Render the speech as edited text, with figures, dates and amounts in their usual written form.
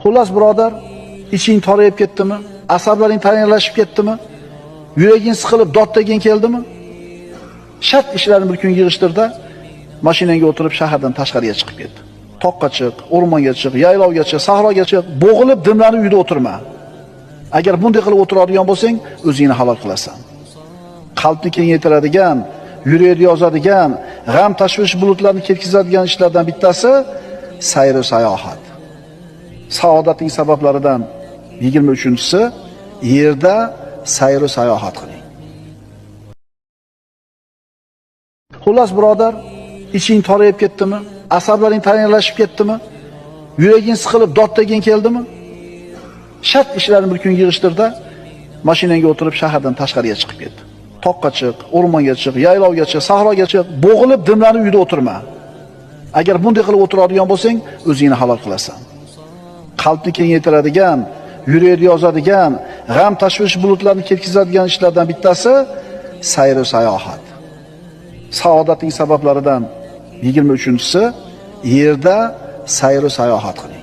Xullas birodar, iching torayib ketdimi? Asablaring tayinlashib ketdimi? Yuraging siqilib dod deging keldimi? Shart ishlarni bir kun yig'ishtirda, mashinangga o'tirib shahardan tashqariga chiqib ket. Toqqa chiq, o'rmonga chiq, yaylovga chiq, sahroga chiq, bo'g'ilib dimlanib uyda o'tirma. Agar bunday qilib o'tiradigan bo'lsang, o'zingni halol qilasan. Qalbni kengaytiradigan, yurakni yozadigan, g'am tashvish bulutlarini ketkizadigan ishlardan bittasi sayr va sayohat. Saodatning sabablaridan 23-si yerda sayr va sayohat qiling. Xullas birodar, iching torayib ketdimi? Asablaring tayinlashib ketdimi? Yuraging siqilib dod deging keldimi? Shart ishlarni bir kun yig'ishtirda, mashinangga o'tirib shahardan tashqariga chiqib ket. Toqqa chiq, o'rmonga chiq, yaylovga chiq, sahroga chiq, bo'g'ilib dimlanib uyda o'tirma. Agar bunday qilib o'tiradigan bo'lsang, o'zingni halol qilasan. Qalbni kengaytiradigan, yurakni yozadigan, g'am tashvish bulutlarini ketkizadigan ishlardan bittasi sayr va sayohat. Saodatning sabablaridan 23-si yerda sayr va sayohat qiling.